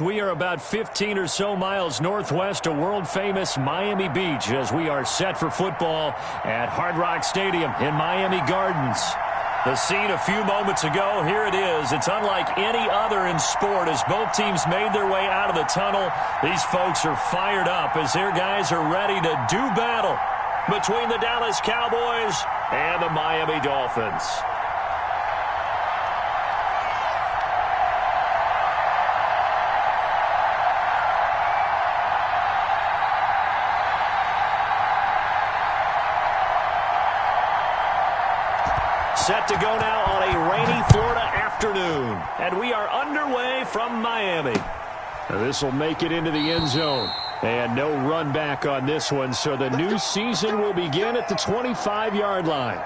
We are about 15 or so miles northwest of world-famous Miami Beach as we are set for football at Hard Rock Stadium in Miami Gardens. The scene a few moments ago, here it is. It's unlike any other in sport as both teams made their way out of the tunnel. These folks are fired up as their guys are ready to do battle between the Dallas Cowboys and the Miami Dolphins. Set to go now on a rainy Florida afternoon. And we are underway from Miami. This will make it into the end zone. And no run back on this one. So the new season will begin at the 25-yard line.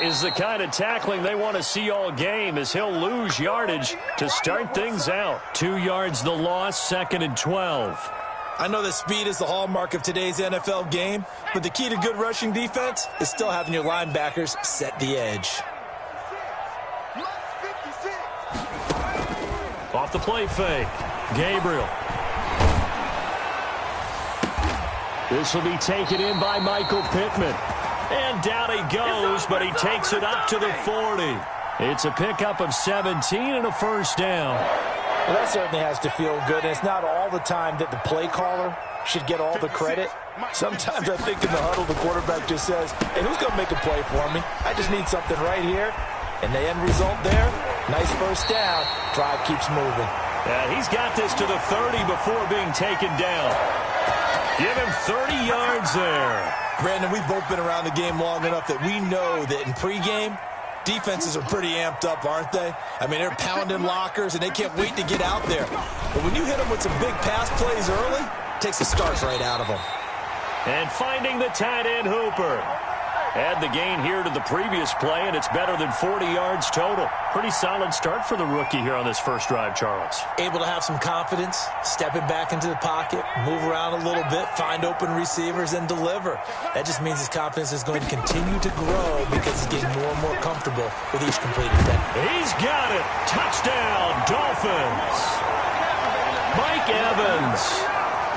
Is the kind of tackling they want to see all game as he'll lose yardage to start things out. 2 yards the loss, 2nd and 12. I know that speed is the hallmark of today's NFL game, but the key to good rushing defense is still having your linebackers set the edge. Off the play fake, Gabriel. This will be taken in by Michael Pittman. And down he goes, but he takes it up to the 40. It's a pickup of 17 and a first down. Well, that certainly has to feel good. And it's not all the time that the play caller should get all the credit. Sometimes I think in the huddle, the quarterback just says, hey, who's going to make a play for me? I just need something right here. And the end result there, nice first down. Drive keeps moving. He's got this to the 30 before being taken down. Give him 30 yards there. Brandon, we've both been around the game long enough that we know that in pregame, defenses are pretty amped up, aren't they? I mean, they're pounding lockers, and they can't wait to get out there. But when you hit them with some big pass plays early, it takes the start right out of them. And finding the tight end, Hooper. Add the gain here to the previous play, and it's better than 40 yards total. Pretty solid start for the rookie here on this first drive, Charles. Able to have some confidence, stepping back into the pocket, move around a little bit, find open receivers, and deliver. That just means his confidence is going to continue to grow because he's getting more and more comfortable with each completed pass. He's got it. Touchdown, Dolphins. Mike Evans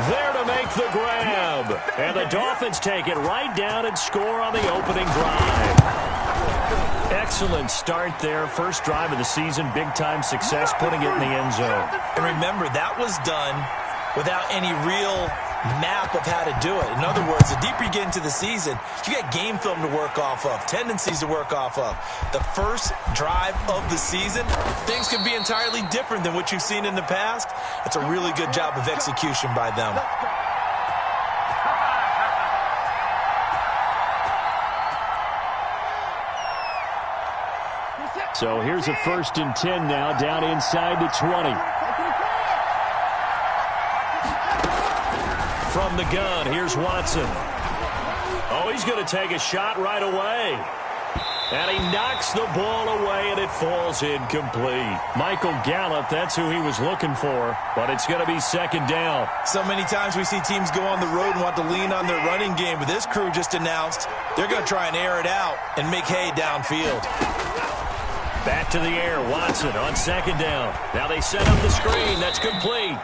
there to make the grab. And the Dolphins take it right down and score on the opening drive. Excellent start there. First drive of the season. Big-time success putting it in the end zone. And remember, that was done without any real map of how to do it. In other words, the deeper you get into the season, you got game film to work off of, tendencies to work off of. The first drive of the season, things can be entirely different than what you've seen in the past. It's a really good job of execution by them. So here's a 1st and 10 now, down inside the 20. From the gun, here's Watson. Oh, he's going to take a shot right away. And he knocks the ball away, and it falls incomplete. Michael Gallup, that's who he was looking for, but it's going to be 2nd down. So many times we see teams go on the road and want to lean on their running game, but this crew just announced they're going to try and air it out and make hay downfield. Back to the air, Watson on 2nd down. Now they set up the screen. That's complete.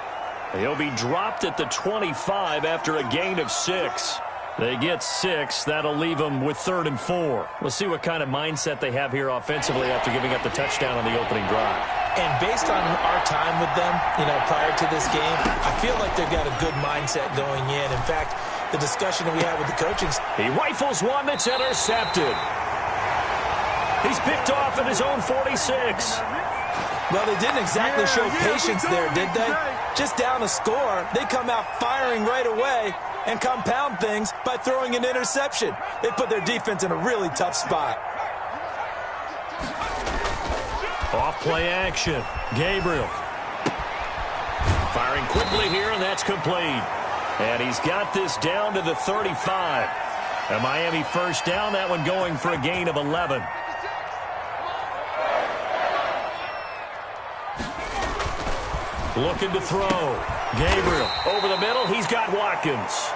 He'll be dropped at the 25 after a gain of 6. They get 6. That'll leave them with 3rd and 4. We'll see what kind of mindset they have here offensively after giving up the touchdown on the opening drive. And based on our time with them, prior to this game, I feel like they've got a good mindset going in. In fact, the discussion that we had with the coaching. He rifles one that's intercepted. He's picked off at his own 46. Well, they didn't exactly show patience there, did they? Just down a score, they come out firing right away and compound things by throwing an interception. They put their defense in a really tough spot. Off play action. Gabriel. Firing quickly here, and that's complete. And he's got this down to the 35. A Miami first down, that one going for a gain of 11. Looking to throw. Gabriel over the middle. He's got Watkins.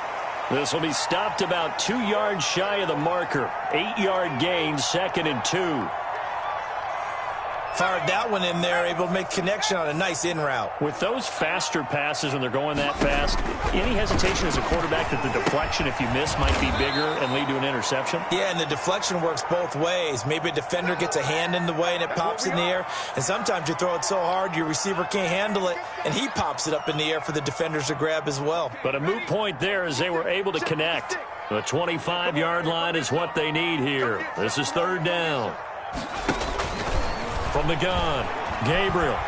This will be stopped about 2 yards shy of the marker. 8-yard gain, 2nd and 2. Fired that one in there, able to make connection on a nice in route. With those faster passes when they're going that fast, any hesitation as a quarterback that the deflection, if you miss, might be bigger and lead to an interception? Yeah, and the deflection works both ways. Maybe a defender gets a hand in the way and it pops in the air. And sometimes you throw it so hard your receiver can't handle it, and he pops it up in the air for the defenders to grab as well. But a moot point there as they were able to connect. The 25-yard line is what they need here. This is 3rd down. From the gun, Gabriel.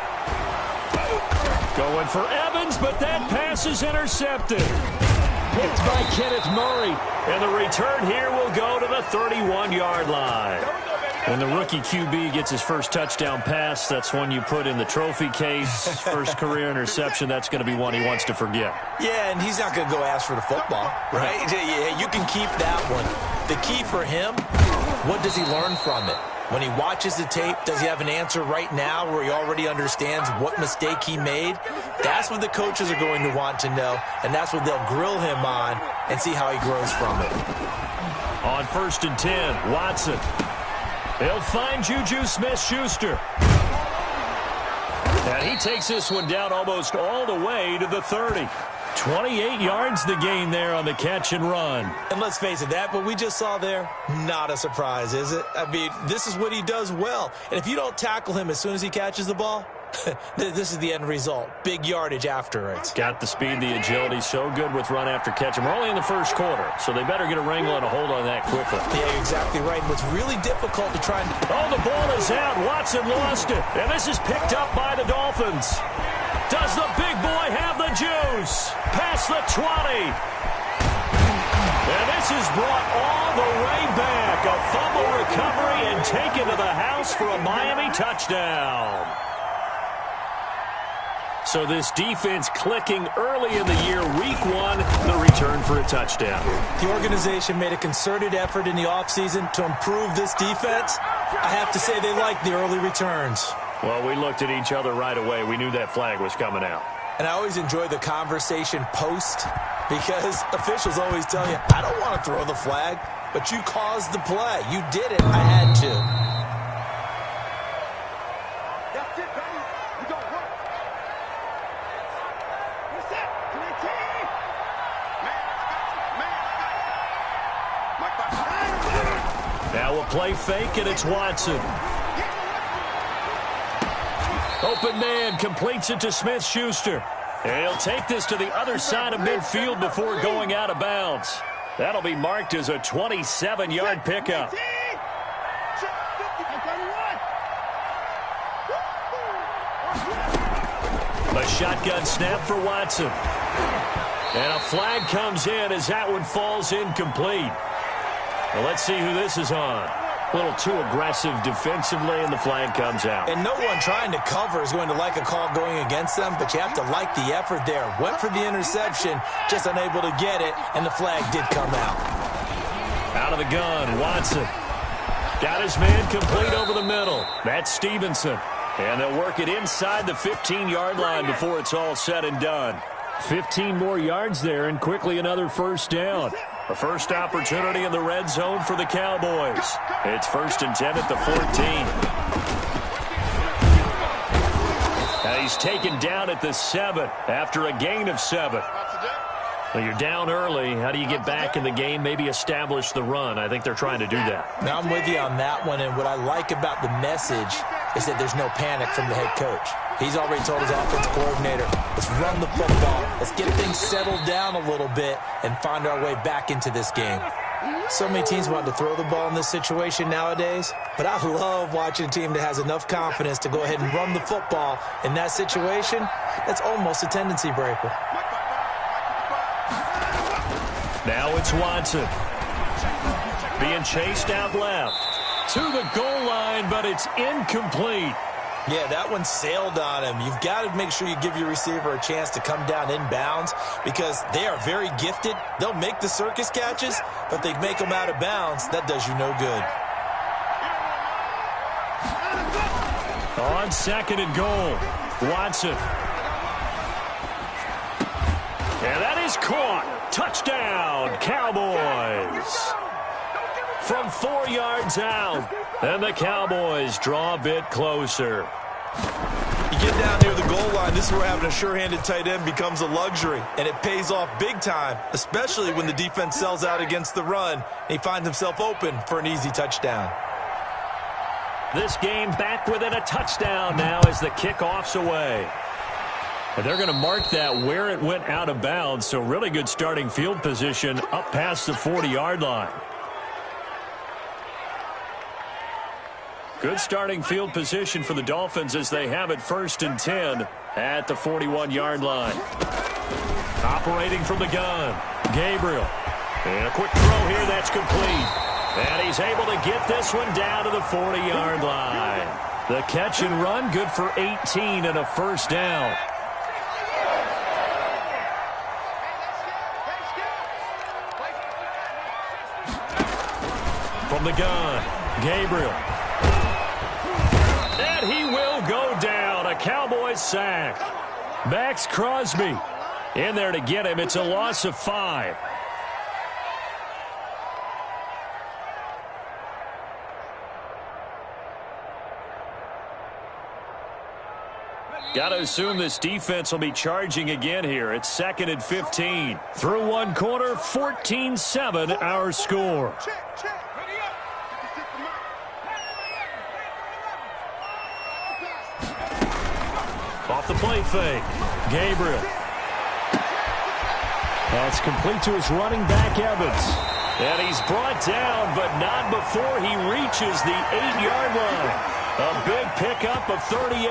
Going for Evans, but that pass is intercepted. Picked by Kenneth Murray. And the return here will go to the 31-yard line. When the rookie QB gets his first touchdown pass, that's one you put in the trophy case. First career interception, that's going to be one he wants to forget. Yeah, and he's not going to go ask for the football, right? Yeah, you can keep that one. The key for him, what does he learn from it? When he watches the tape, does he have an answer right now where he already understands what mistake he made? That's what the coaches are going to want to know, and that's what they'll grill him on and see how he grows from it. On 1st and 10, Watson. He'll find Juju Smith-Schuster. And he takes this one down almost all the way to the 30. 28 yards the gain there on the catch and run. And let's face it, that what we just saw there, not a surprise, is it? I mean, this is what he does well. And if you don't tackle him as soon as he catches the ball, this is the end result. Big yardage after it. Got the speed, the agility, so good with run after catch. And we're only in the 1st quarter, so they better get a wrangle and a hold on that quickly. Yeah, you're exactly right. And what's really difficult to try and... Oh, the ball is out. Watson lost it. And this is picked up by the Dolphins. Does the big boy have the juice? Past the 20. And this is brought all the way back. A fumble recovery and taken to the house for a Miami touchdown. So this defense clicking early in the year, week 1, the return for a touchdown. The organization made a concerted effort in the offseason to improve this defense. I have to say they like the early returns. Well, we looked at each other right away. We knew that flag was coming out. And I always enjoy the conversation post because officials always tell you, I don't want to throw the flag, but you caused the play. You did it. I had to. Now a play fake, and it's Watson. Open man completes it to Smith-Schuster. And he'll take this to the other side of midfield before going out of bounds. That'll be marked as a 27-yard pickup. A shotgun snap for Watson. And a flag comes in as that one falls incomplete. Well, let's see who this is on. A little too aggressive defensively, and the flag comes out. And no one trying to cover is going to like a call going against them, but you have to like the effort there. Went for the interception, just unable to get it, and the flag did come out. Out of the gun, Watson. Got his man complete over the middle. That's Stevenson. And they'll work it inside the 15-yard line before it's all said and done. 15 more yards there, and quickly another first down. The first opportunity in the red zone for the Cowboys. It's 1st and 10 at the 14. Now he's taken down at the 7 after a gain of 7. Well, you're down early. How do you get back in the game, maybe establish the run? I think they're trying to do that. Now I'm with you on that one, and what I like about the message is that there's no panic from the head coach. He's already told his offensive coordinator, let's run the football. Let's get things settled down a little bit and find our way back into this game. So many teams want to throw the ball in this situation nowadays, but I love watching a team that has enough confidence to go ahead and run the football in that situation. That's almost a tendency breaker. Now it's Watson. Being chased out left. To the goal line, but it's incomplete. Yeah, that one sailed on him. You've got to make sure you give your receiver a chance to come down inbounds because they are very gifted. They'll make the circus catches, but they make them out of bounds. That does you no good. On 2nd and goal, Watson. is caught. Touchdown, Cowboys. From 4 yards out, and the Cowboys draw a bit closer. You get down near the goal line, this is where having a sure-handed tight end becomes a luxury, and it pays off big time, especially when the defense sells out against the run, and he finds himself open for an easy touchdown. This game back within a touchdown now as the kickoff's away. And they're going to mark that where it went out of bounds, so really good starting field position up past the 40-yard line. Good starting field position for the Dolphins as they have it 1st and 10 at the 41-yard line. Operating from the gun, Gabriel. And a quick throw here that's complete. And he's able to get this one down to the 40-yard line. The catch and run good for 18 and a first down. From the gun, Gabriel. And he will go down. A Cowboys sack. Max Crosby in there to get him. It's a loss of 5. Got to assume this defense will be charging again here. It's 2nd and 15. Through 1 quarter, 14-7 our score. Off the play fake. Gabriel. That's complete to his running back, Evans. And he's brought down, but not before he reaches the 8-yard line. A big pickup of 38.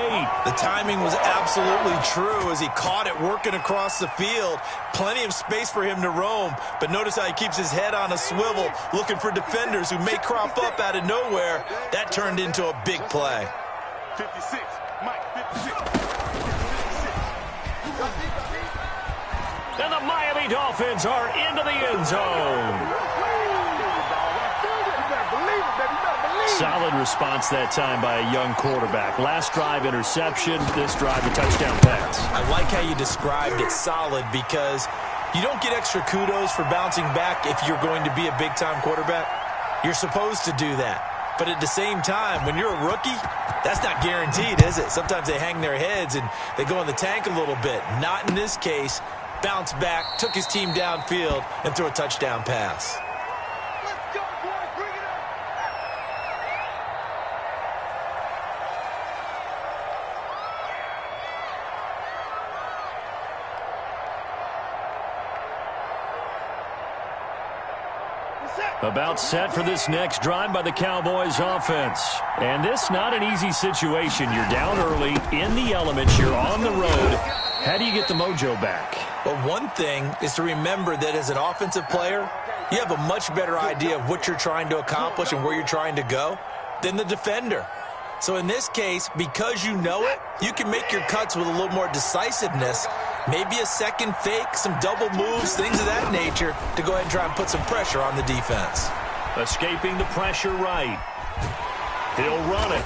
The timing was absolutely true as he caught it working across the field. Plenty of space for him to roam, but notice how he keeps his head on a swivel, looking for defenders who may crop up out of nowhere. That turned into a big play. 56, Mike, 56. And the Miami Dolphins are into the end zone. Solid response that time by a young quarterback. Last drive, interception. This drive, a touchdown pass. I like how you described it, solid, because you don't get extra kudos for bouncing back if you're going to be a big-time quarterback. You're supposed to do that. But at the same time, when you're a rookie, that's not guaranteed, is it? Sometimes they hang their heads and they go in the tank a little bit. Not in this case. Bounced back, took his team downfield, and threw a touchdown pass. About set for this next drive by the Cowboys offense. And this not an easy situation. You're down early, in the elements, you're on the road. How do you get the mojo back? Well, one thing is to remember that as an offensive player, you have a much better idea of what you're trying to accomplish and where you're trying to go than the defender. So in this case, because you know it, you can make your cuts with a little more decisiveness. Maybe a second fake, some double moves, things of that nature to go ahead and try and put some pressure on the defense. Escaping the pressure right. He'll run it.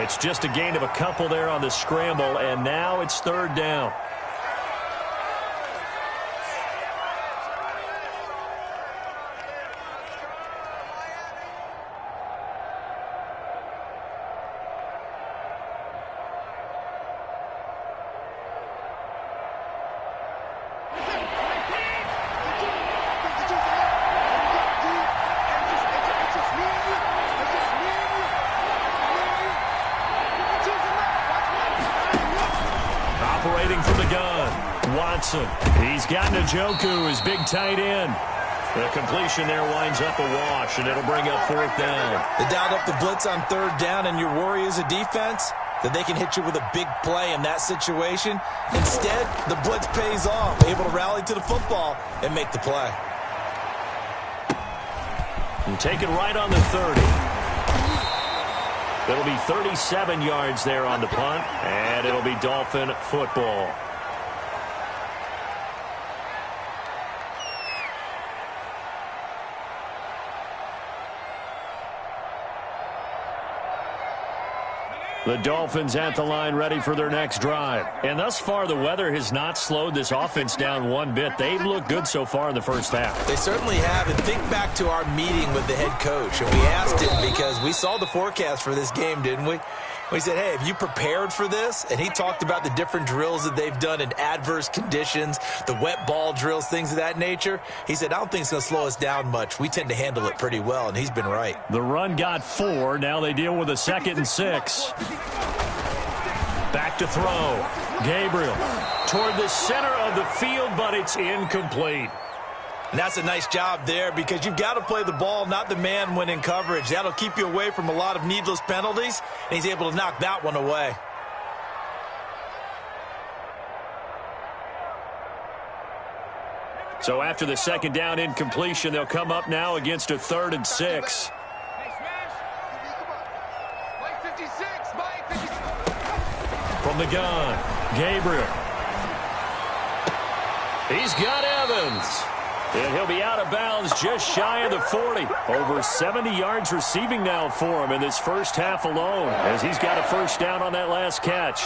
It's just a gain of a couple there on the scramble, and now it's 3rd down. Operating from the gun, Watson. He's got Njoku, his big tight end. The completion there winds up a wash, and it'll bring up 4th down. They dialed up the blitz on 3rd down, and your worry as a defense that they can hit you with a big play in that situation. Instead, the blitz pays off, able to rally to the football and make the play. And take it right on the 30. It'll be 37 yards there on the punt, and it'll be Dolphin football. The Dolphins at the line ready for their next drive. And thus far, the weather has not slowed this offense down one bit. They've looked good so far in the first half. They certainly have. And think back to our meeting with the head coach. And we asked him because we saw the forecast for this game, didn't we? We said, hey, have you prepared for this? And he talked about the different drills that they've done in adverse conditions, the wet ball drills, things of that nature. He said, I don't think it's going to slow us down much. We tend to handle it pretty well, and he's been right. The run got 4. Now they deal with a 2nd and 6. Back to throw. Gabriel toward the center of the field, but it's incomplete. And that's a nice job there because you've got to play the ball, not the man when in coverage. That'll keep you away from a lot of needless penalties, and he's able to knock that one away. So after the 2nd down incompletion, they'll come up now against a 3rd and 6. From the gun, Gabriel. He's got Evans. And he'll be out of bounds just shy of the 40. Over 70 yards receiving now for him in this first half alone, as he's got a first down on that last catch.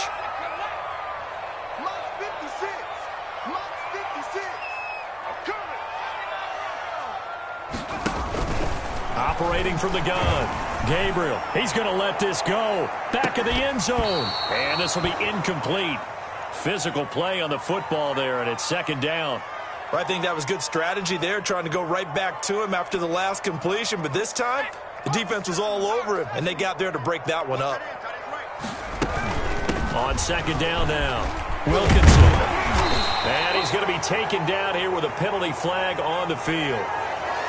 Operating from the gun, Gabriel. He's going to let this go. Back of the end zone. And this will be incomplete. Physical play on the football there, and it's 2nd down. I think that was good strategy there, trying to go right back to him after the last completion. But this time, the defense was all over him, and they got there to break that one up. On 2nd down now, Wilkinson. And he's going to be taken down here with a penalty flag on the field.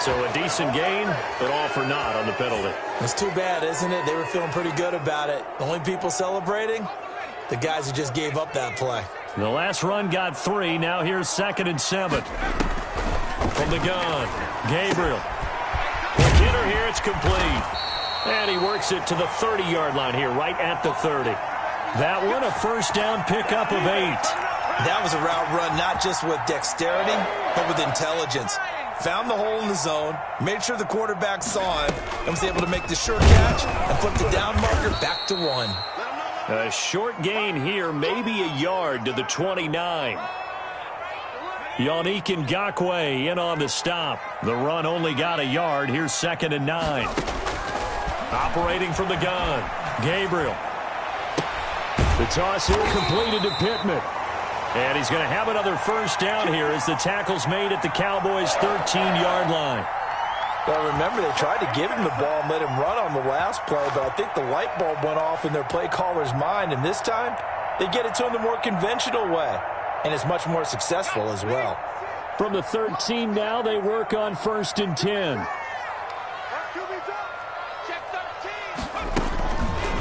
So a decent gain, but all for naught on the penalty. It's too bad, isn't it? They were feeling pretty good about it. The only people celebrating, the guys who just gave up that play. The last run got 3. Now here's 2nd and 7. From the gun, Gabriel. The hitter here, it's complete. And he works it to the 30-yard line here, right at the 30. That one, a first down pickup of 8. That was a route run not just with dexterity, but with intelligence. Found the hole in the zone, made sure the quarterback saw him, and was able to make the sure catch and flip the down marker back to 1. A short gain here, maybe a yard to the 29. Yannick Ngakoue in on the stop. The run only got a yard. Here's 2nd and 9. Operating from the gun, Gabriel. The toss here completed to Pittman. And he's going to have another first down here as the tackle's made at the Cowboys' 13-yard line. Well, remember, they tried to give him the ball and let him run on the last play, but I think the light bulb went off in their play caller's mind, and this time they get it to him the more conventional way, and it's much more successful as well. From the 13 now, they work on 1st and 10.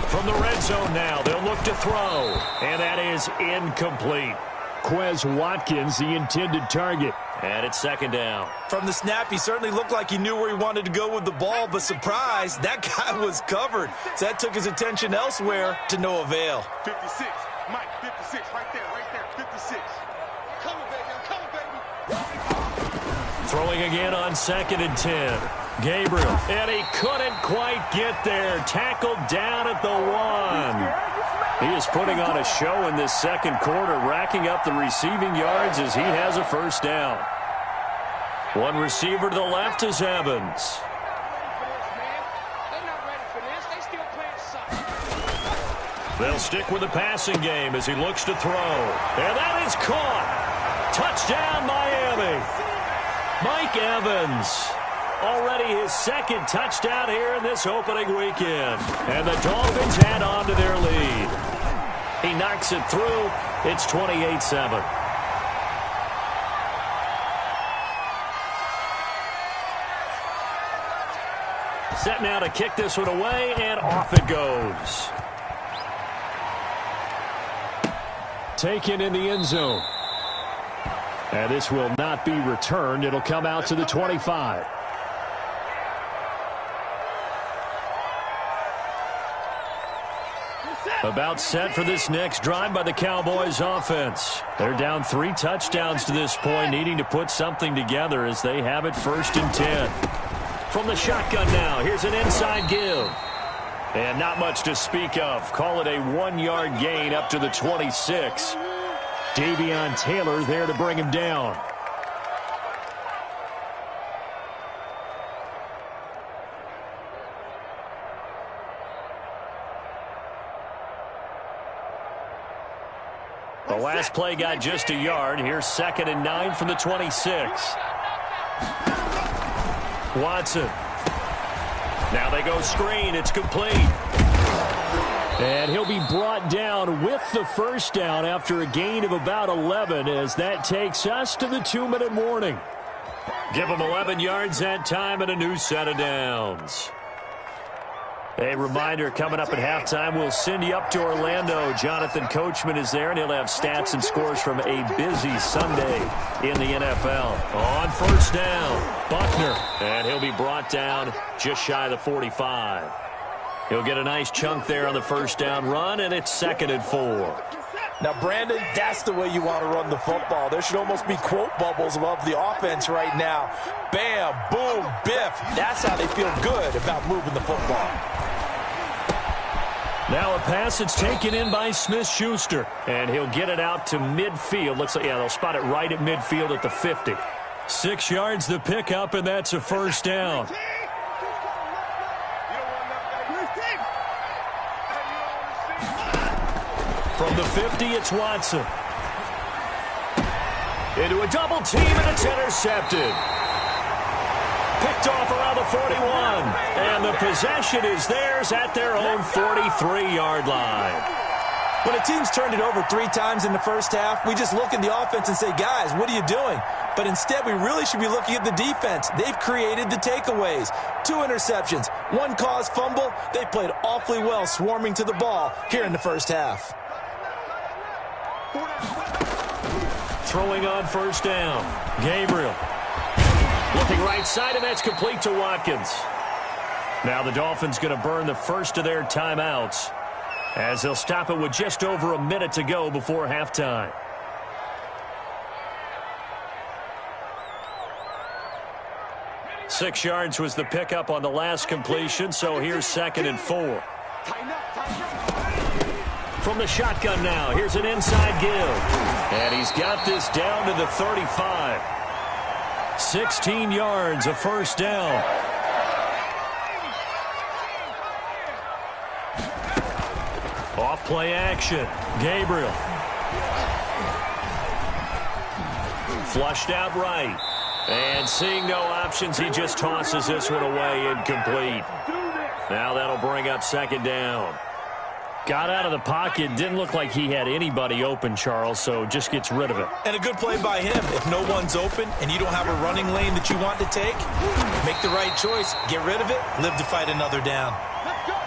From the red zone now, they'll look to throw, and that is incomplete. Quez Watkins, the intended target. And it's 2nd down. From the snap, he certainly looked like he knew where he wanted to go with the ball, but surprise, that guy was covered. So that took his attention elsewhere to no avail. 56, Mike, 56, right there, 56. Come on, baby, come on, baby. Throwing again on 2nd and 10. Gabriel, and he couldn't quite get there. Tackled down at the 1. He is putting on a show in this 2nd quarter, racking up the receiving yards as he has a first down. One receiver to the left is Evans. They'll stick with the passing game as he looks to throw. And that is caught. Touchdown, Miami. Mike Evans. Already his 2nd touchdown here in this opening weekend. And the Dolphins add on to their lead. He knocks it through. It's 28-7. Set now to kick this one away, and off it goes. Taken in the end zone. And this will not be returned. It'll come out to the 25. About set for this next drive by the Cowboys offense. They're down 3 touchdowns to this point, needing to put something together as they have it 1st and 10. From the shotgun now, here's an inside give. And not much to speak of. Call it a 1-yard gain up to the 26. Davion Taylor there to bring him down. The last play got just a yard. Here's 2nd and 9 from the 26. Watson. Now they go screen. It's complete. And he'll be brought down with the first down after a gain of about 11 as that takes us to the 2-minute warning. Give them 11 yards that time and a new set of downs. A reminder, coming up at halftime, we'll send you up to Orlando. Jonathan Coachman is there, and he'll have stats and scores from a busy Sunday in the NFL. On first down, Buckner, and he'll be brought down just shy of the 45. He'll get a nice chunk there on the first down run, and it's 2nd and 4. Now, Brandon, that's the way you want to run the football. There should almost be quote bubbles above the offense right now. Bam, boom, biff. That's how they feel good about moving the football. Now a pass that's taken in by Smith-Schuster, and he'll get it out to midfield. Looks like, yeah, they'll spot it right at midfield at the 50. 6 yards the pickup, and that's a first down. From the 50, it's Watson. Into a double team, and it's intercepted. Picked off around the 41. And the possession is theirs at their own 43-yard line. When a team's turned it over 3 times in the first half, we just look at the offense and say, guys, what are you doing? But instead, we really should be looking at the defense. They've created the takeaways. 2 interceptions, 1 caused fumble. They played awfully well swarming to the ball here in the first half. Throwing on first down, Gabriel. Looking right side, and that's complete to Watkins. Now the Dolphins going to burn the first of their timeouts as they'll stop it with just over a minute to go before halftime. Six yards was the pickup on the last completion, so here's 2nd and 4. From the shotgun now, here's an inside give. And he's got this down to the 35. 16 yards, a first down. Off play action. Gabriel. Flushed out right. And seeing no options, he just tosses this one away, incomplete. Now that'll bring up 2nd down. Got out of the pocket. Didn't look like he had anybody open, Charles, so just gets rid of it. And a good play by him. If no one's open and you don't have a running lane that you want to take, make the right choice. Get rid of it. Live to fight another down.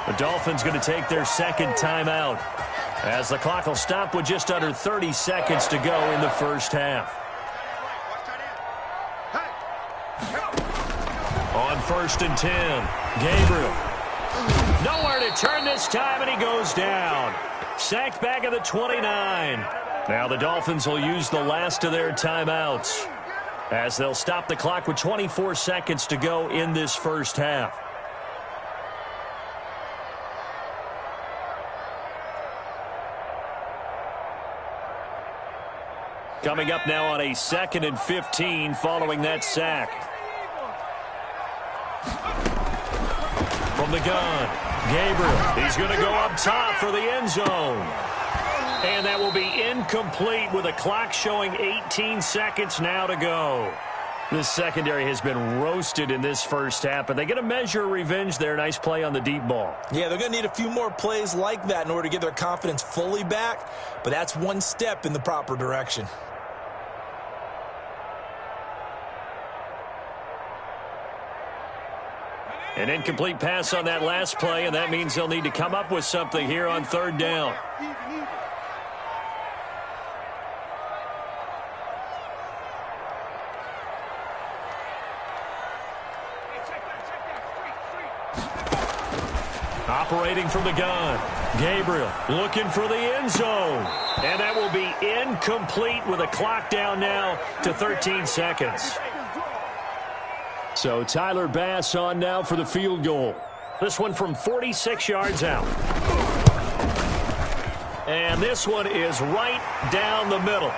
The Dolphins going to take their 2nd timeout as the clock will stop with just under 30 seconds to go in the first half. On 1st and 10, Gabriel. Nowhere to turn this time, and he goes down. Sacked back at the 29. Now the Dolphins will use the last of their timeouts as they'll stop the clock with 24 seconds to go in this first half. Coming up now on a 2nd and 15 following that sack. From the gun, Gabriel. He's going to go up top for the end zone. And that will be incomplete with a clock showing 18 seconds now to go. This secondary has been roasted in this first half, but they get a measure of revenge there. Nice play on the deep ball. Yeah, they're going to need a few more plays like that in order to get their confidence fully back, but that's one step in the proper direction. An incomplete pass on that last play, and that means they'll need to come up with something here on 3rd down. Operating from the gun, Gabriel looking for the end zone. And that will be incomplete with a clock down now to 13 seconds. So Tyler Bass on now for the field goal. This one from 46 yards out. And this one is right down the middle.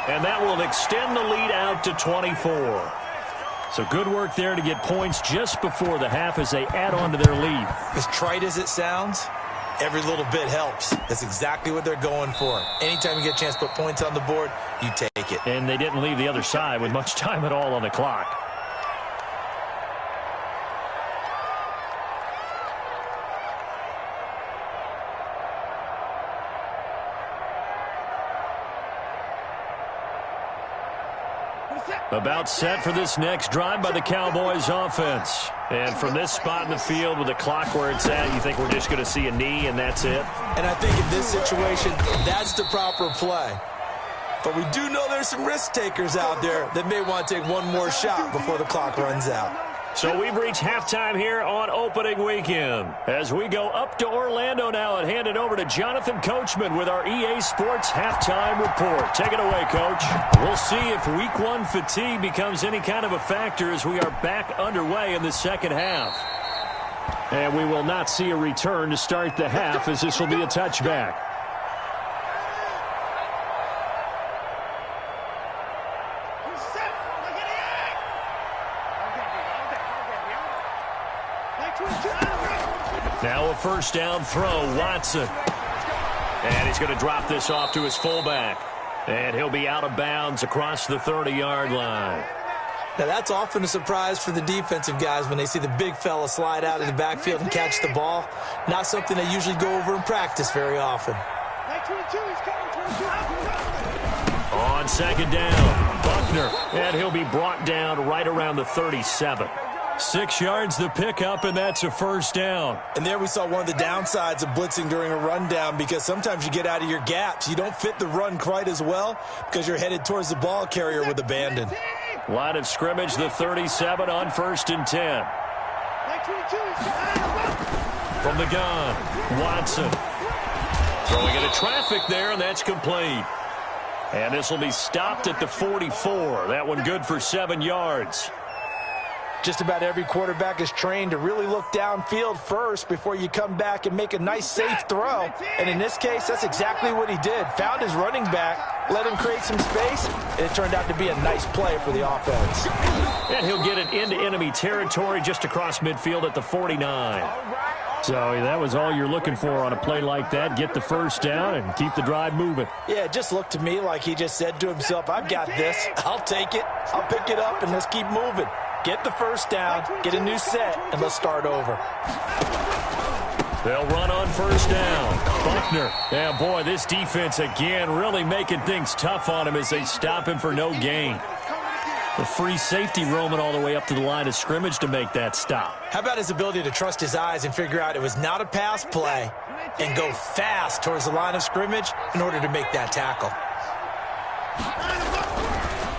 And that will extend the lead out to 24. So good work there to get points just before the half as they add on to their lead. As trite as it sounds, every little bit helps. That's exactly what they're going for. Anytime you get a chance to put points on the board, you take it. And they didn't leave the other side with much time at all on the clock. About set for this next drive by the Cowboys offense. And from this spot in the field with the clock where it's at, you think we're just going to see a knee and that's it? And I think in this situation, that's the proper play. But we do know there's some risk takers out there that may want to take one more shot before the clock runs out. So we've reached halftime here on opening weekend. As we go up to Orlando now and hand it over to Jonathan Coachman with our EA Sports Halftime Report. Take it away, Coach. We'll see if Week 1 fatigue becomes any kind of a factor as we are back underway in the second half. And we will not see a return to start the half as this will be a touchback. Now a first down throw, Watson. And he's going to drop this off to his fullback. And he'll be out of bounds across the 30-yard line. Now that's often a surprise for the defensive guys when they see the big fella slide out of the backfield and catch the ball. Not something they usually go over in practice very often. On second down, Buckner. And he'll be brought down right around the 37. 6 yards the pickup, and that's a first down. And there we saw one of the downsides of blitzing during a rundown because sometimes you get out of your gaps. You don't fit the run quite as well because you're headed towards the ball carrier with abandon. Line of scrimmage, the 37 on 1st and 10. From the gun, Watson. Throwing into traffic there, and that's complete. And this will be stopped at the 44. That one good for 7 yards. Just about every quarterback is trained to really look downfield first before you come back and make a nice, safe throw. And in this case, that's exactly what he did. Found his running back, let him create some space, and it turned out to be a nice play for the offense. And he'll get it into enemy territory just across midfield at the 49. So that was all you're looking for on a play like that. Get the first down and keep the drive moving. Yeah, it just looked to me like he just said to himself, I've got this. I'll take it. I'll pick it up, and let's keep moving. Get the first down, get a new set, and let's start over. They'll run on first down. Buckner. Yeah, boy, this defense again really making things tough on him as they stop him for no gain. The free safety roaming all the way up to the line of scrimmage to make that stop. How about his ability to trust his eyes and figure out it was not a pass play and go fast towards the line of scrimmage in order to make that tackle.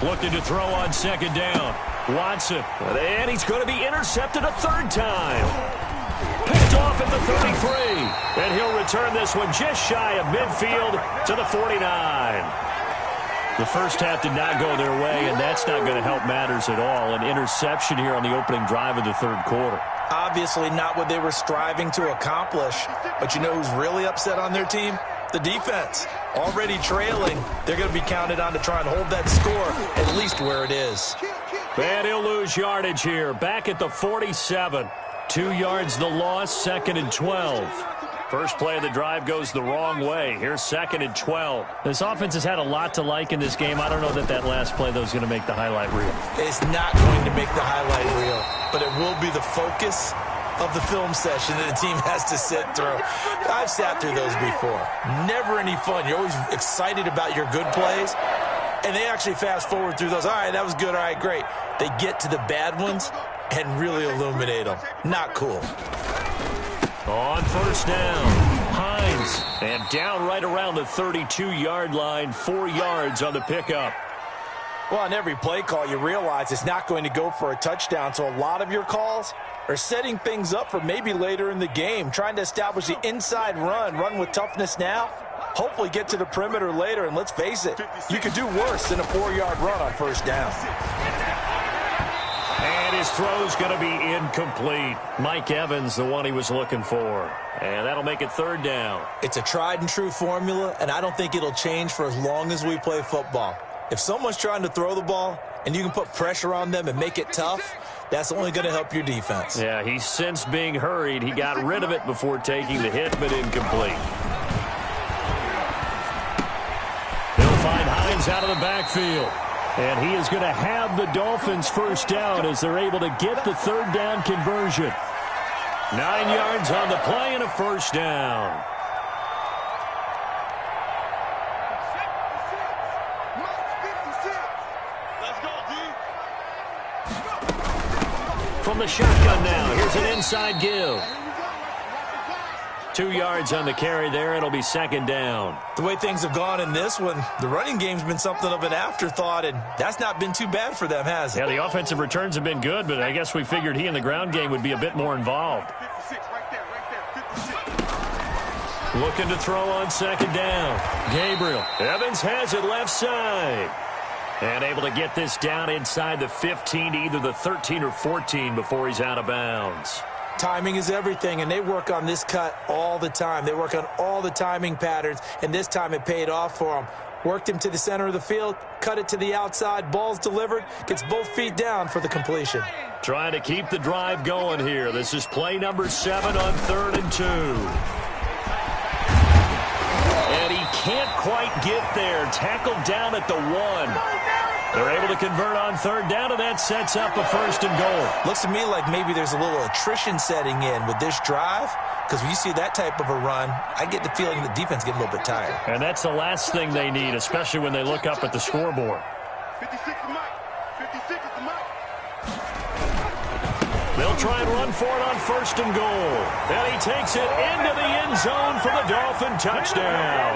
Looking to throw on second down. Watson. And he's going to be intercepted a third time. Picked off at the 33. And he'll return this one just shy of midfield to the 49. The first half did not go their way, and that's not going to help matters at all. An interception here on the opening drive of the third quarter. Obviously not what they were striving to accomplish. But you know who's really upset on their team? The defense. Already trailing. They're going to be counted on to try and hold that score at least where it is. And he'll lose yardage here. Back at the 47. 2 yards the loss, 2nd and 12. First play of the drive goes the wrong way. Here's 2nd and 12. This offense has had a lot to like in this game. I don't know that last play, though, is going to make the highlight reel. It's not going to make the highlight reel, but it will be the focus of the film session that the team has to sit through. I've sat through those before. Never any fun. You're always excited about your good plays, and they actually fast forward through those. All right, that was good. All right, great. They get to the bad ones and really illuminate them. Not cool. On first down, Hines. And down right around the 32-yard line, 4 yards on the pickup. Well, on every play call, you realize it's not going to go for a touchdown, so a lot of your calls are setting things up for maybe later in the game, trying to establish the inside run with toughness now, hopefully get to the perimeter later, and let's face it, you could do worse than a 4-yard run on first down. And his throw's going to be incomplete. Mike Evans, the one he was looking for. And that'll make it third down. It's a tried and true formula, and I don't think it'll change for as long as we play football. If someone's trying to throw the ball and you can put pressure on them and make it tough, that's only going to help your defense. Yeah, he's since being hurried. He got rid of it before taking the hit, but incomplete. They'll find Hines out of the backfield. And he is going to have the Dolphins first down as they're able to get the third down conversion. 9 yards on the play and a first down. From the shotgun now, here's an inside give. 2 yards on the carry there. It'll be second down. The way things have gone in this one, the running game's been something of an afterthought, and that's not been too bad for them, has it? Yeah, the offensive returns have been good, but I guess we figured he in the ground game would be a bit more involved. 56, right there, 56. Looking to throw on second down. Gabriel. Evans has it left side. And able to get this down inside the 15 to either the 13 or 14 before he's out of bounds. Timing is everything, and they work on this cut all the time. They work on all the timing patterns, and this time it paid off for them. Worked him to the center of the field, cut it to the outside, ball's delivered, gets both feet down for the completion. Trying to keep the drive going here. This is play number 7 on 3rd and 2. And he can't quite get there. Tackled down at the 1. They're able to convert on third down, and that sets up a first and goal. Looks to me like maybe there's a little attrition setting in with this drive, because when you see that type of a run, I get the feeling the defense getting a little bit tired. And that's the last thing they need, especially when they look up at the scoreboard. 56 is Mike. 56 is the Mike. They'll try and run for it on first and goal. And he takes it into the end zone for the Dolphin touchdown.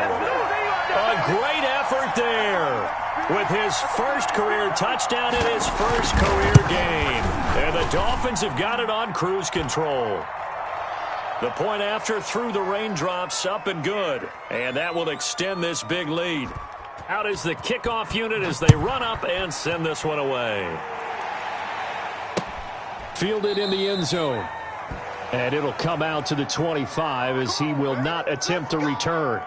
A great effort there with his first career touchdown in his first career game. And the Dolphins have got it on cruise control. The point after through the raindrops, up and good. And that will extend this big lead. Out is the kickoff unit as they run up and send this one away. Fielded in the end zone. And it'll come out to the 25 as he will not attempt to return.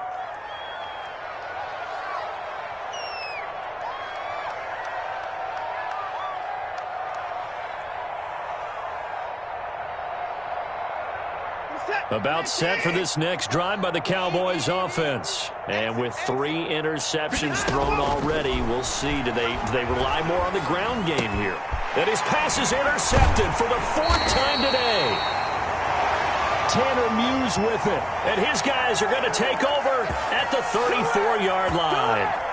About set for this next drive by the Cowboys offense. And with 3 interceptions thrown already, we'll see. Do they rely more on the ground game here? And his pass is intercepted for the 4th time today. Tanner Muse with it. And his guys are going to take over at the 34-yard line.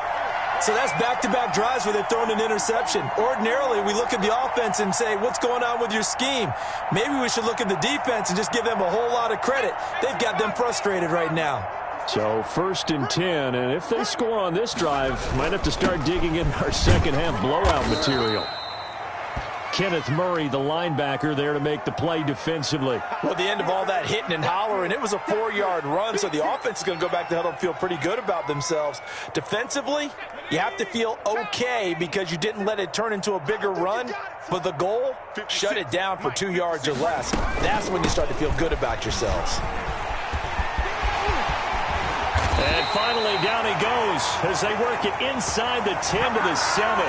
So that's back-to-back drives where they've thrown an interception. Ordinarily, we look at the offense and say, what's going on with your scheme? Maybe we should look at the defense and just give them a whole lot of credit. They've got them frustrated right now. So 1st and 10, and if they score on this drive, might have to start digging in our second-half blowout material. Kenneth Murray, the linebacker, there to make the play defensively. Well, at the end of all that hitting and hollering, it was a 4-yard run, so the offense is going to go back to huddle and feel pretty good about themselves. Defensively, you have to feel okay because you didn't let it turn into a bigger run, but the goal, shut it down for 2 yards or less. That's when you start to feel good about yourselves. And finally, down he goes as they work it inside the 10 to the 7.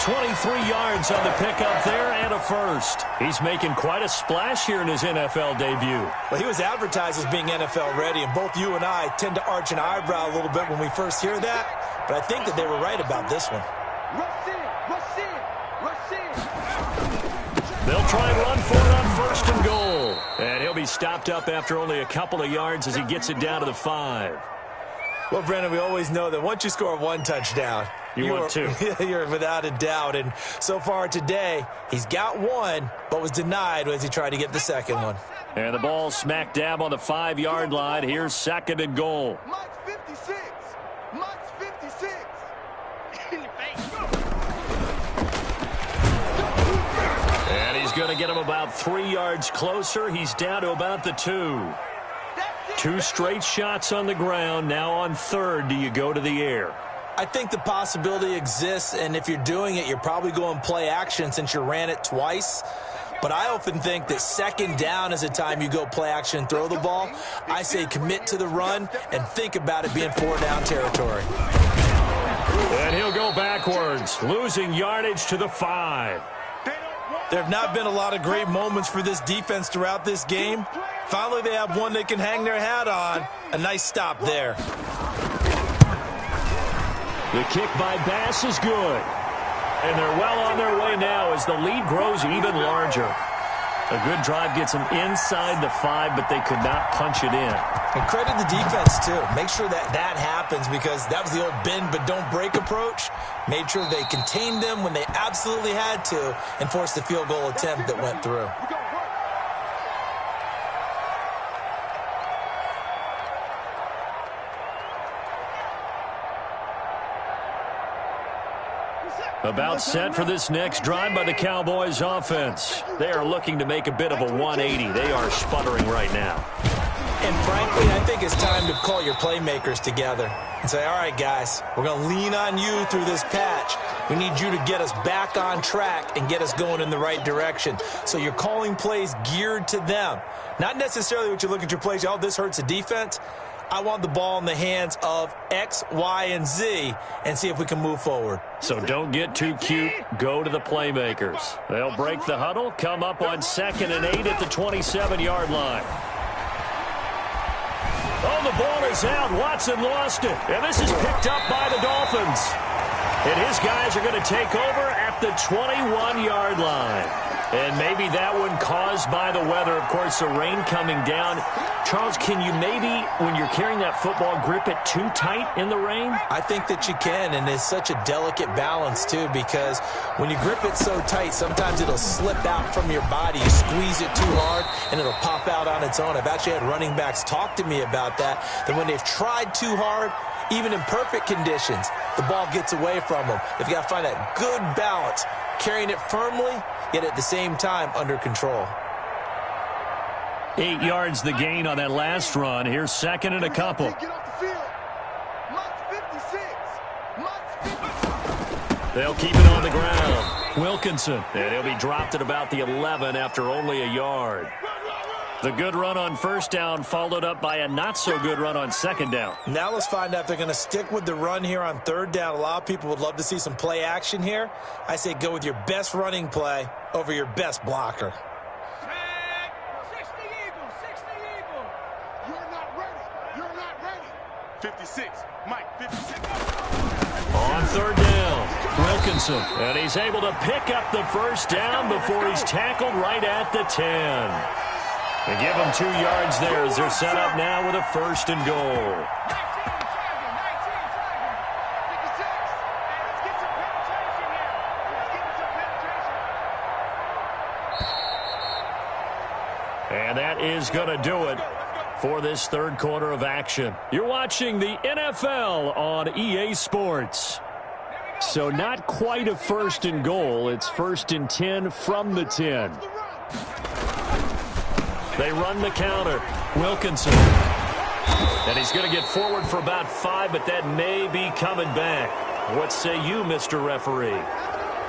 23 yards on the pickup there and a first. He's making quite a splash here in his NFL debut. Well, he was advertised as being NFL ready, and both you and I tend to arch an eyebrow a little bit when we first hear that, but I think that they were right about this one. They'll try and run for it on first and goal. And he'll be stopped up after only a couple of yards as he gets it down to the 5. Well, Brendan, we always know that once you score 1 touchdown, you want 2. You're without a doubt. And so far today, he's got 1, but was denied as he tried to get the second one. And the ball smack dab on the 5-yard line. Here's 2nd and goal. Mike's 56. Mike's 56. In your face. And he's going to get him about 3 yards closer. He's down to about the 2. 2 straight shots on the ground. Now on 3rd, do you go to the air? I think the possibility exists, and if you're doing it, you're probably going play action since you ran it twice. But I often think that second down is a time you go play action and throw the ball. I say commit to the run and think about it being 4-down territory. And he'll go backwards, losing yardage to the 5. There have not been a lot of great moments for this defense throughout this game. Finally, they have one they can hang their hat on. A nice stop there. The kick by Bass is good. And they're well on their way now as the lead grows even larger. A good drive gets them inside the 5, but they could not punch it in. And credit the defense, too. Make sure that happens because that was the old bend but don't break approach. Made sure they contained them when they absolutely had to and forced the field goal attempt that went through. About set for this next drive by the Cowboys offense. They are looking to make a bit of a 180. They are sputtering right now. And frankly, I think it's time to call your playmakers together and say, all right, guys, we're going to lean on you through this patch. We need you to get us back on track and get us going in the right direction. So you're calling plays geared to them. Not necessarily what you look at your plays, oh, this hurts the defense. I want the ball in the hands of X, Y, and Z and see if we can move forward. So don't get too cute. Go to the playmakers. They'll break the huddle, come up on 2nd and 8 at the 27-yard line. Oh, the ball is out. Watson lost it. And this is picked up by the Dolphins. And his guys are going to take over at the 21-yard line. And maybe that one caused by the weather. Of course, the rain coming down. Charles, can you maybe, when you're carrying that football, grip it too tight in the rain? I think that you can, and it's such a delicate balance, too, because when you grip it so tight, sometimes it'll slip out from your body. You squeeze it too hard, and it'll pop out on its own. I've actually had running backs talk to me about that when they've tried too hard, even in perfect conditions, the ball gets away from them. They've got to find that good balance, carrying it firmly, yet at the same time under control. 8 yards the gain on that last run. Here's 2nd and a couple. They'll keep it on the ground. Wilkinson, and he'll be dropped at about the 11 after only a yard. The good run on 1st down followed up by a not-so-good run on 2nd down. Now let's find out if they're going to stick with the run here on 3rd down. A lot of people would love to see some play action here. I say go with your best running play over your best blocker. 56. Mike, 56. On 3rd down, Wilkinson. And he's able to pick up the 1st down before he's tackled right at the 10. They give him 2 yards there as they're set up now with a 1st and goal. And that is going to do it for this 3rd quarter of action. You're watching the NFL on EA Sports. So not quite a 1st and goal. It's 1st and 10 from the 10. They run the counter. Wilkinson. And he's going to get forward for about 5, but that may be coming back. What say you, Mr. Referee?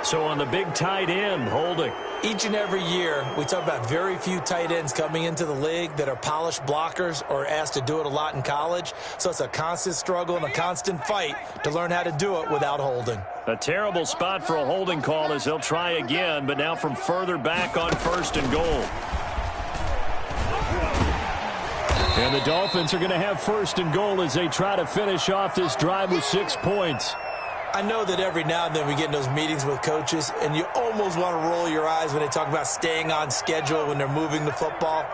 So on the big tight end, holding. Each and every year, we talk about very few tight ends coming into the league that are polished blockers or asked to do it a lot in college. So it's a constant struggle and a constant fight to learn how to do it without holding. A terrible spot for a holding call as they'll try again, but now from further back on 1st and goal. And the Dolphins are going to have 1st and goal as they try to finish off this drive with 6 points. I know that every now and then we get in those meetings with coaches, and you almost want to roll your eyes when they talk about staying on schedule when they're moving the football.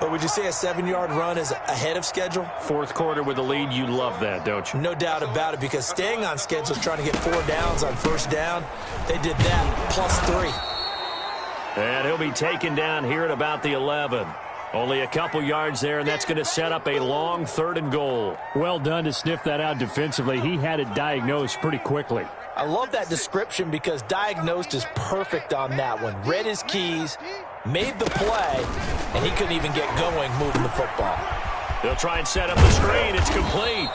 But would you say a 7-yard run is ahead of schedule? 4th quarter with the lead, you love that, don't you? No doubt about it, because staying on schedule is trying to get 4 downs on 1st down. They did that, plus 3. And he'll be taken down here at about the 11. Only a couple yards there, and that's going to set up a long 3rd and goal. Well done to sniff that out defensively. He had it diagnosed pretty quickly. I love that description because diagnosed is perfect on that one. Read his keys, made the play, and he couldn't even get going moving the football. They'll try and set up the screen. It's complete.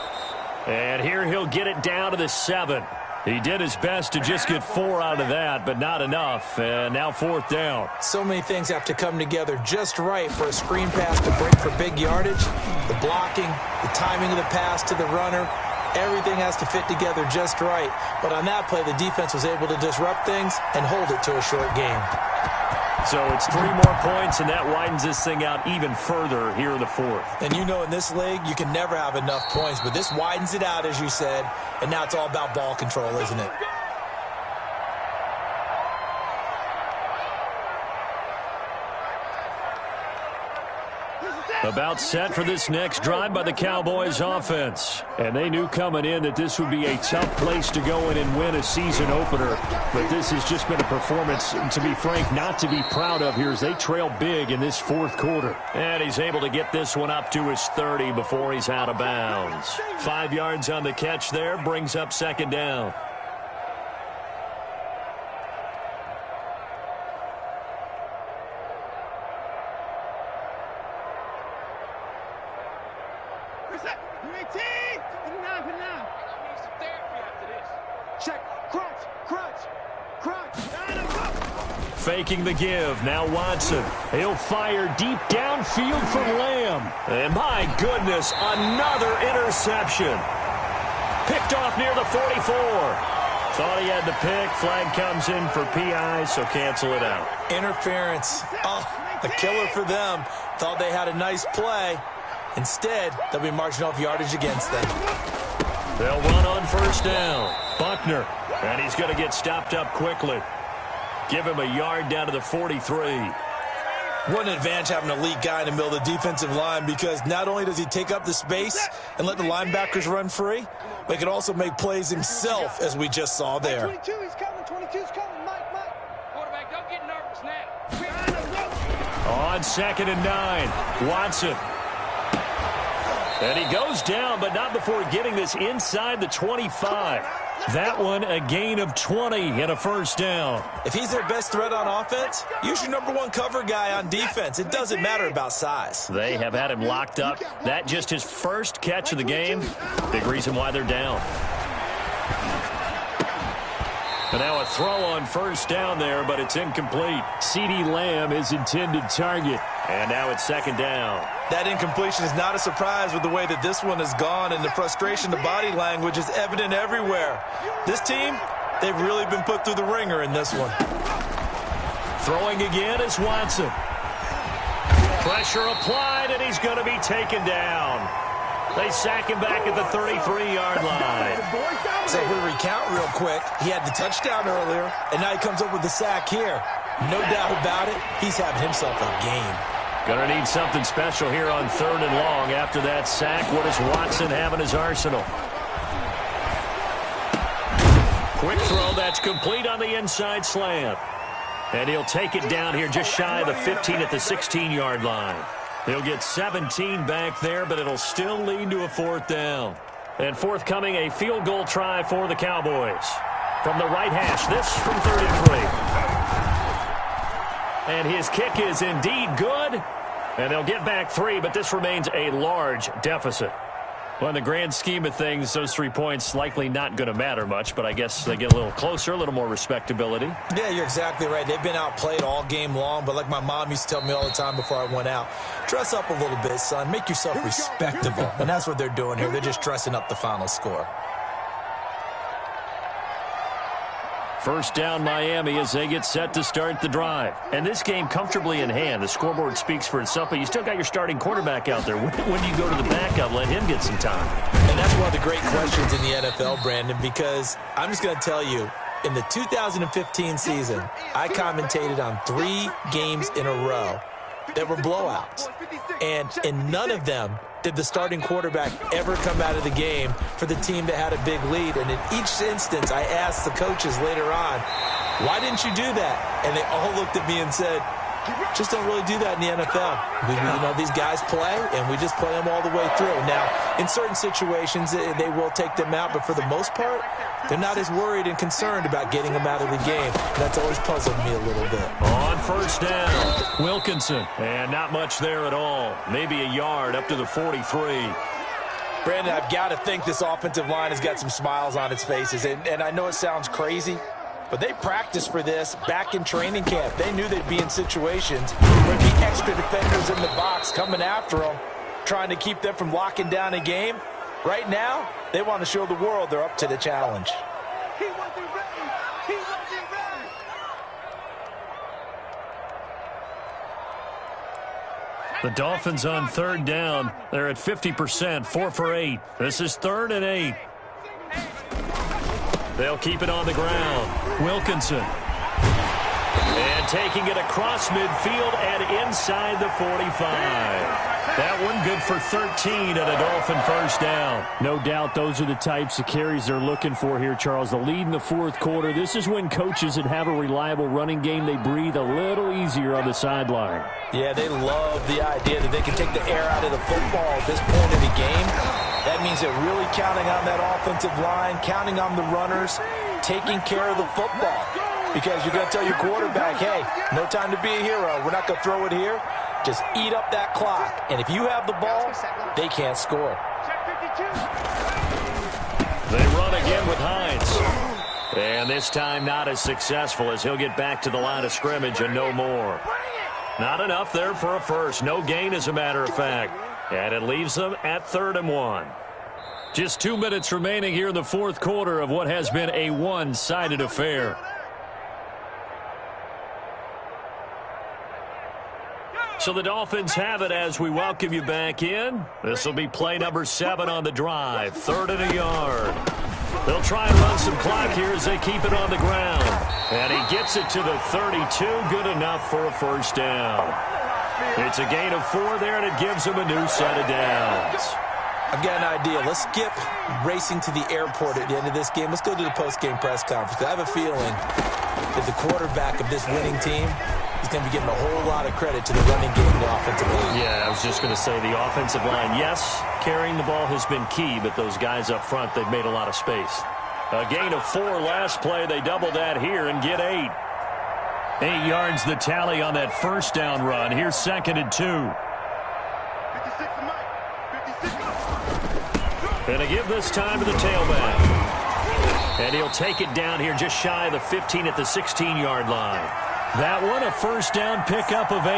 And here he'll get it down to the 7. He did his best to just get 4 out of that, but not enough. And now 4th down. So many things have to come together just right for a screen pass to break for big yardage. The blocking, the timing of the pass to the runner, everything has to fit together just right. But on that play, the defense was able to disrupt things and hold it to a short game. So it's 3 more points, and that widens this thing out even further here in the 4th. And you know in this league, you can never have enough points, but this widens it out, as you said, and now it's all about ball control, isn't it? About set for this next drive by the Cowboys offense. And they knew coming in that this would be a tough place to go in and win a season opener. But this has just been a performance, to be frank, not to be proud of here as they trail big in this 4th quarter. And he's able to get this one up to his 30 before he's out of bounds. 5 yards on the catch there, brings up 2nd down. Faking the give. Now Watson. He'll fire deep downfield from Lamb. And my goodness, another interception. Picked off near the 44. Thought he had the pick. Flag comes in for PI, so cancel it out. Interference. Oh, a killer for them. Thought they had a nice play. Instead, they'll be marching off yardage against them. They'll run on 1st down. Buckner. And he's going to get stopped up quickly. Give him a yard down to the 43. What an advantage having an elite guy in the middle of the defensive line, because not only does he take up the space and let the linebackers run free, but he can also make plays himself, as we just saw there. 22, he's coming. 22's coming. Mike. Quarterback, don't get nervous now. On 2nd and 9, Watson. And he goes down, but not before getting this inside the 25. That one a gain of 20 and a 1st down. If he's their best threat on offense, use your #1 cover guy on defense. It doesn't matter about size. They have had him locked up. That just his first catch of the game. Big reason why they're down. And now a throw on 1st down there, but it's incomplete. CeeDee Lamb is intended target. And now it's 2nd down. That incompletion is not a surprise with the way that this one has gone, and the frustration, the body language is evident everywhere. This team, they've really been put through the ringer in this one. Throwing again is Watson. Pressure applied, and he's going to be taken down. They sack him back at the 33-yard line. So if we recount real quick, he had the touchdown earlier, and now he comes up with the sack here. No doubt about it, he's having himself a game. Going to need something special here on 3rd and long after that sack. What does Watson have in his arsenal? Quick throw, that's complete on the inside slant. And he'll take it down here just shy of the 15 at the 16-yard line. He'll get 17 back there, but it'll still lead to a 4th down. And forthcoming, a field goal try for the Cowboys. From the right hash, this from 33. And his kick is indeed good. And they'll get back 3, but this remains a large deficit. Well, in the grand scheme of things, those 3 points likely not going to matter much, but I guess they get a little closer, a little more respectability. Yeah, you're exactly right. They've been outplayed all game long, but like my mom used to tell me all the time before I went out, dress up a little bit, son. Make yourself respectable. And that's what they're doing here. They're just dressing up the final score. 1st down Miami as they get set to start the drive. And this game comfortably in hand. The scoreboard speaks for itself, but you still got your starting quarterback out there. When do you go to the backup, let him get some time? And that's one of the great questions in the NFL, Brandon, because I'm just going to tell you, in the 2015 season, I commentated on 3 games in a row that were blowouts. And in none of them did the starting quarterback ever come out of the game for the team that had a big lead. And in each instance, I asked the coaches later on, why didn't you do that? And they all looked at me and said, just don't really do that in the NFL. These guys play, and we just play them all the way through. Now, in certain situations, they will take them out, but for the most part, they're not as worried and concerned about getting them out of the game. That's always puzzled me a little bit. On 1st down, Wilkinson. And not much there at all. Maybe a yard up to the 43. Brandon, I've got to think this offensive line has got some smiles on its faces. And I know it sounds crazy, but they practiced for this back in training camp. They knew they'd be in situations where there'd be extra defenders in the box coming after them, trying to keep them from locking down a game. Right now, they want to show the world they're up to the challenge. He wasn't ready. He wasn't ready. The Dolphins on third down. They're at 50%, 4 for 8. This is 3rd and 8. They'll keep it on the ground. Wilkinson. And taking it across midfield and inside the 45. That one good for 13 and a Dolphin first down. No doubt those are the types of carries they're looking for here, Charles. The lead in the fourth quarter. This is when coaches that have a reliable running game, they breathe a little easier on the sideline. Yeah, they love the idea that they can take the air out of the football at this point of the game. That means they're really counting on that offensive line, counting on the runners, taking care of the football. Because you're going to tell your quarterback, hey, no time to be a hero. We're not going to throw it here. Just eat up that clock. And if you have the ball, they can't score. They run again with Hines. And this time not as successful as he'll get back to the line of scrimmage and no more. Not enough there for a first. No gain, as a matter of fact. And it leaves them at 3rd and 1. Just 2 minutes remaining here in the fourth quarter of what has been a one-sided affair. So the Dolphins have it as we welcome you back in. This will be play number 7 on the drive. 3rd and a yard. They'll try and run some clock here as they keep it on the ground. And he gets it to the 32. Good enough for a first down. It's a gain of 4 there, and it gives them a new set of downs. I've got an idea. Let's skip racing to the airport at the end of this game. Let's go to the post-game press conference. I have a feeling that the quarterback of this winning team is going to be giving a whole lot of credit to the running game and the offensive line. Yeah, I was just going to say the offensive line, yes, carrying the ball has been key, but those guys up front, they've made a lot of space. A gain of 4 last play. They double that here and get 8. 8 yards the tally on that first down run. Here's 2nd and 2. 56 to Mike. 56. And a give this time to the tailback. And he'll take it down here just shy of the 15 at the 16-yard line. That one, a first down pickup of 8.